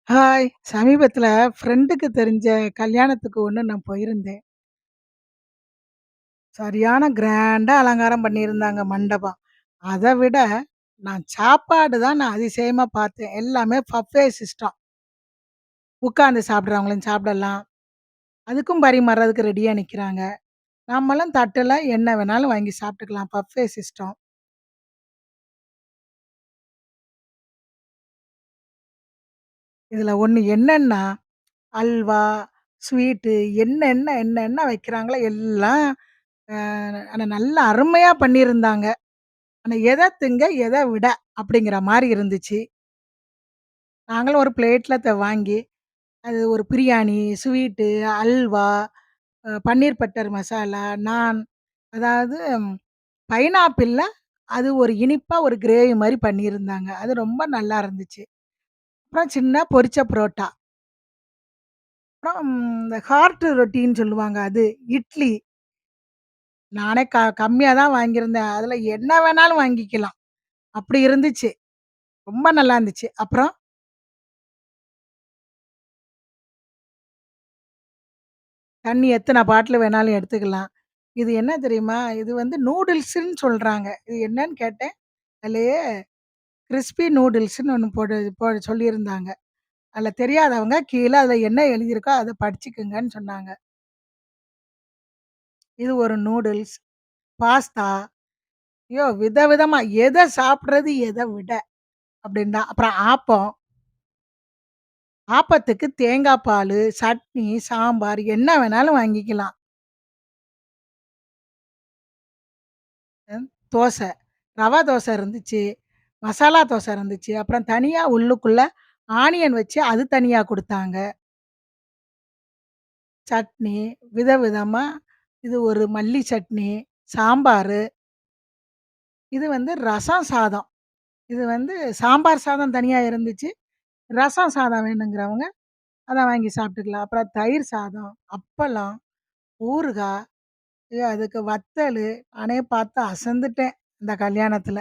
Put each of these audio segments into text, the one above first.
Hi! சமீபத்தில ஃப்ரெண்டுக்கு தெரிஞ்ச கல்யாணத்துக்கு ஒண்ணு நான் போயிருந்தேன். சரியான கிராண்டா அலங்காரம் பண்ணியிருந்தாங்க மண்டபம். அத விட சாப்பாடு தான் நான் அதிசயமா பார்த்தேன். எல்லாமே பஃபே சிஸ்டம். உட்கார்ந்து சாப்பிடுறவங்களும் சாப்பிடலாம். அதுக்கும் பரிமாறுறதுக்கு ரெடியா நிக்கிறாங்க. நம்மளும் தட்டுல என்ன வேணாலும் வாங்கி சாப்பிட்டுக்கலாம். Buffet system. இதுல ஒண்ணு என்னன்னா, அல்வா, ஸ்வீட்டு என்ன வைக்கிறாங்களோ எல்லாம் ஆனா நல்லா அருமையா பண்ணியிருந்தாங்க. ஆனா எத திங்க, எத விட அப்படிங்கிற மாரி இருந்துச்சு. நாங்களும் ஒரு பிளேட்ல வாங்கி, அது ஒரு பிரியாணி, ஸ்வீட்டு, அல்வா, பன்னீர் பட்டர் மசாலா, நான் அதாவது பைனாப்பிள்ல அது ஒரு இனிப்பா ஒரு கிரேவி மாரி பண்ணியிருந்தாங்க. அது ரொம்ப நல்லா இருந்துச்சு. அப்புறம் சின்ன பொரிச்ச புரோட்டா. அப்புறம் இந்த ஹார்ட் ரொட்டின்னு சொல்லுவாங்க அது, இட்லி. நானே கம்மியா தான் வாங்கியிருந்தேன். அதுல என்ன வேணாலும் வாங்கிக்கலாம். அப்படி இருந்துச்சு. ரொம்ப நல்லா இருந்துச்சு. அப்புறம் தண்ணி எத்தன பாட்டில் வேணாலும் எடுத்துக்கலாம். இது என்ன தெரியுமா? இது வந்து நூடுல்ஸ்ன்னு சொல்றாங்க. இது என்னன்னு கேட்டேன். அதிலேயே கிரிஸ்பி நூடுல்ஸ்ன்னு ஒண்ணு போட சொல்லியிருந்தாங்க. அதில தெரியாதவங்க கீழ அதில என்ன எழுதியிருக்கோ அத படிச்சுக்கங்கன்னு சொன்னாங்க. இது ஒரு நூடுல்ஸ், பாஸ்தா, ஐயோ! விதவிதமா எத சாப்பிடுறது, எத விட அப்படின்னு தான். அப்புறம் ஆப்பம். ஆப்பத்துக்கு தேங்காய் பாலு, சட்னி, சாம்பார் என்ன வேணாலும் வாங்கிக்கலாம். தோசை. ரவா தோசை இருந்துச்சு. மசாலா தோசை இருந்துச்சு. அப்புறம் தனியா உள்ளுக்குள்ள ஆனியன் வச்சு அது தனியா குடுத்தாங்க. சட்னி விதவிதமா இது ஒரு மல்லி சட்னி, சாம்பாரு, இது வந்து ரசம் சாதம். இது வந்து சாம்பார் சாதம் தனியா இருந்துச்சு. ரசம் சாதம் வேணுங்கிறவங்க அத வாங்கி சாப்பிட்டுக்கலாம். அப்புறம் தயிர் சாதம், அப்பளம், ஊறுகாய், அதுக்கு வத்தலு, நானே பார்த்து அசந்துட்டேன், இந்த கல்யாணத்துல.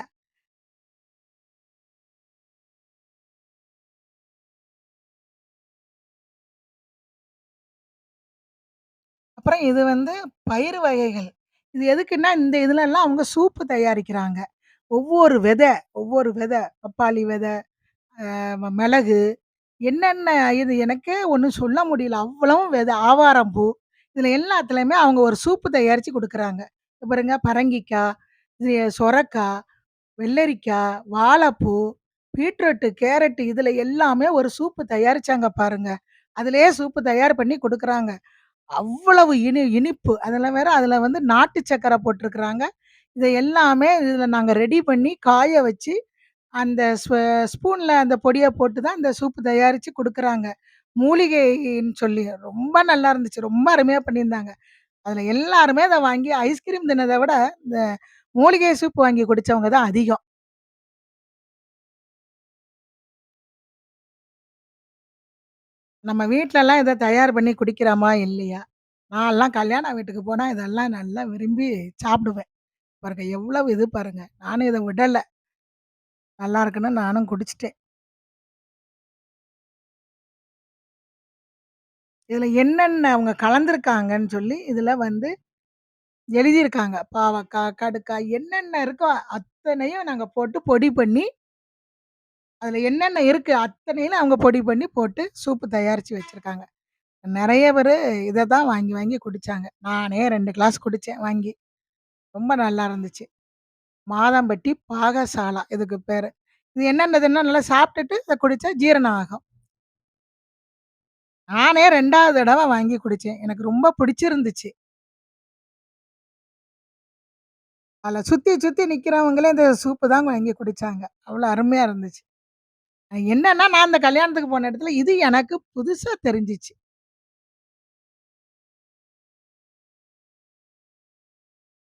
அப்புறம் இது வந்து பயிறு வகைகள். இது எதுக்குன்னா, இந்த இதுலலாம் அவங்க சூப்பு தயாரிக்கிறாங்க. ஒவ்வொரு ஒவ்வொரு பப்பாளி மிளகு, என்னென்ன இது எனக்கே ஒண்ணும் சொல்ல முடியல. அவ்வளவும் ஆவாரம் பூ. இதுல எல்லாத்துலயுமே அவங்க ஒரு சூப்பு தயாரிச்சு குடுக்குறாங்க. இப்ப பாருங்க பரங்கிக்கா, இது சொரக்கா, வெள்ளரிக்கா, வாழைப்பூ, பீட்ரூட்டு, கேரட்டு இதுல எல்லாமே ஒரு சூப்பு தயாரிச்சாங்க பாருங்க. அதிலேயே சூப்பு தயார் பண்ணி குடுக்குறாங்க. அவ்வளவு இனிப்பு. அதில வந்து நாட்டு சர்க்கரை போட்டிருக்கிறாங்க. இத எல்லாமே இதில நாங்க ரெடி பண்ணி காய வச்சு, அந்த ஸ்பூன்ல அந்த பொடிய போட்டு தான் இந்த சூப் தயாரிச்சு குடுக்குறாங்க. மூலிகைன்னு சொல்லி ரொம்ப நல்லா இருந்துச்சு. ரொம்ப அருமையா பண்ணியிருந்தாங்க. அதில எல்லாருமே அத வாங்கி ஐஸ்கிரீம் தின்னத விட, இந்த மூலிகை சூப் வாங்கி குடிச்சவங்க தான் அதிகம். நம்ம வீட்லலாம் இத தயார் பண்ணி குடிக்கிறோமா? இல்லையா? நான்லாம் கல்யாண வீட்டுக்கு போனா இதெல்லாம் நல்லா விரும்பி சாப்பிடுவேன். பாருங்க எவ்வளவு இது பாருங்க. நானும் இத விடல. நல்லா இருக்குன்னு நானும் குடிச்சுட்டேன். இதுல என்னென்ன அவங்க கலந்திருக்காங்கன்னு சொல்லி இதுல வந்து எழுதியிருக்காங்க. பாவக்காய், கடுக்காய் என்னென்ன இருக்கோ அத்தனையும் நாங்க போட்டு பொடி பண்ணி, அதுல என்னென்ன இருக்கு அத்தனையும் அவங்க பொடி பண்ணி போட்டு சூப்பு தயாரிச்சு வச்சிருக்காங்க. நெறைய பேரு இத தான் வாங்கி வாங்கி குடிச்சாங்க. நானே 2 கிளாஸ் குடிச்சேன் வாங்கி. ரொம்ப நல்லா இருந்துச்சு. மாதம்பட்டி பாகசாலா இதுக்கு பேரு. இது என்னன்னதுன்னா நல்லா சாப்பிட்டுட்டு இத குடிச்சா ஜீரணம் ஆகும். நானே 2வது தடவ வாங்கி குடிச்சேன். எனக்கு ரொம்ப பிடிச்சிருந்துச்சு. அதில சுத்தி சுத்தி நிக்கிறவங்களே இந்த சூப்பு தான் வாங்கி குடிச்சாங்க. அவ்வளோ அருமையா இருந்துச்சு. என்னன்னா, நான் அந்த கல்யாணத்துக்கு போன இடத்துல இது எனக்கு புதுசா தெரிஞ்சுச்சு.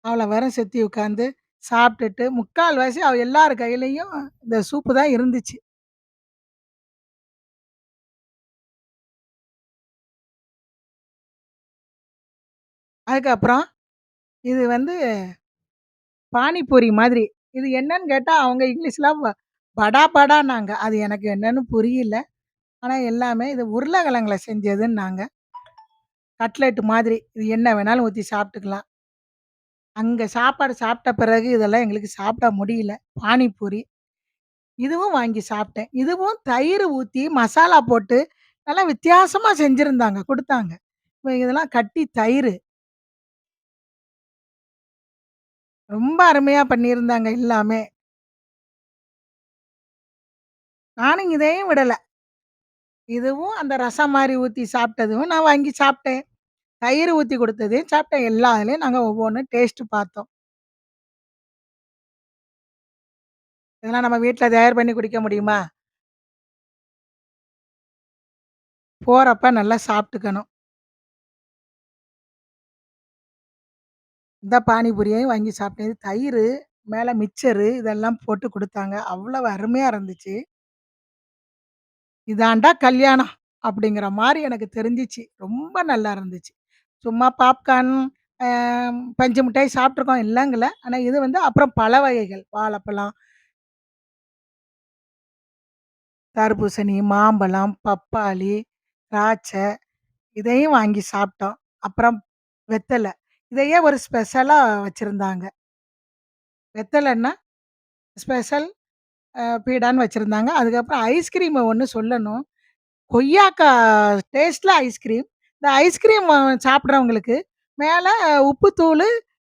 அவ்வளோ பேரும் சுத்தி உட்காந்து சாப்பிட்டுட்டு, முக்கால்வாசி எல்லார் கையிலயும் இந்த சூப்பு தான் இருந்துச்சு. அதுக்கப்புறம் இது வந்து பானிபூரி மாதிரி. இது என்னன்னு கேட்டா, அவங்க இங்கிலீஷ்ல படா படான்னாங்க. அது எனக்கு என்னன்னு புரியல. ஆனா எல்லாமே இது உருளைக்கிழங்குல செஞ்சதுன்னாங்க. கட்லெட் மாதிரி. இது என்ன வேணாலும் ஊத்தி சாப்பிட்டுக்கலாம். அங்க சாப்பாடு சாப்பிட்ட பிறகு இதெல்லாம் எங்களுக்கு சாப்பிட முடியல. பானிபூரி. இதுவும் வாங்கி சாப்பிட்டேன். இதுவும் தயிர் ஊத்தி, மசாலா போட்டு நல்லா வித்தியாசமா செஞ்சிருந்தாங்க, குடுத்தாங்க. இப்ப இதெல்லாம் கட்டி தயிரு. ரொம்ப அருமையா பண்ணியிருந்தாங்க எல்லாமே. நானும் இதையும் விடல. இதுவும் அந்த ரசம் மாரி ஊத்தி சாப்பிட்டதும் நான் வாங்கி சாப்பிட்டேன். தயிர் ஊத்தி குடுத்ததையும் சாப்பிட்டேன். எல்லா இதுலயும் நாங்க ஒவ்வொன்னு டேஸ்ட் பார்த்தோம். இதெல்லாம் நம்ம வீட்ல தயார் பண்ணி குடிக்க முடியுமா? போறப்ப நல்லா சாப்பிட்டுக்கணும். இந்த பானிபூரியையும் வாங்கி சாப்பிட்டேன். இது தயிரு, மேல மிக்சரு இதெல்லாம் போட்டு குடுத்தாங்க. அவ்வளவு அருமையா இருந்துச்சு. இதான்டா கல்யாணம் அப்படிங்கிற மாரி எனக்கு தெரிஞ்சுச்சு. ரொம்ப நல்லா இருந்துச்சு. சும்மா பாப்கார்ன், அ பஞ்சு மிட்டாய் சாப்பிட்டுருக்கோம் இல்லங்கல. ஆனா இது வந்து அப்புறம் பழ வகைகள். வாழைப்பழம், தர்பூசணி, மாம்பழம், பப்பாளி, திராட்சை இதையும் வாங்கி சாப்பிட்டோம். அப்புறம் வெத்தல. இதையே ஒரு ஸ்பெஷலா வச்சிருந்தாங்க. வெத்தலன்னா ஸ்பெஷல் பீடான்னு வச்சிருந்தாங்க. அதுக்கப்புறம் ஐஸ்கிரீம் ஒண்ணு சொல்லணும். கொய்யாக்கா டேஸ்ட்ல ஐஸ்கிரீம். இந்த ஐஸ்கிரீம் சாப்பிடுறவங்களுக்கு மேல உப்புத்தூளு,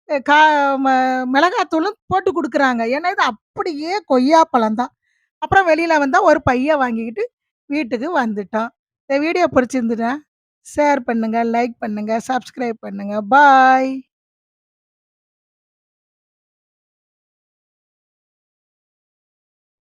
அ கா ம மிளகாத்தூளும் போட்டு குடுக்குறாங்க. ஏன்னா, இது அப்படியே கொய்யா பழம் தான். அப்புறம் வெளியில வந்தா ஒரு பைய வாங்கிக்கிட்டு வீட்டுக்கு வந்துட்டோம். இந்த வீடியோ பிடிச்சிருந்ததுன்னா, ஷேர் பண்ணுங்க, லைக் பண்ணுங்க, சப்ஸ்கிரைப் பண்ணுங்க. பாய்.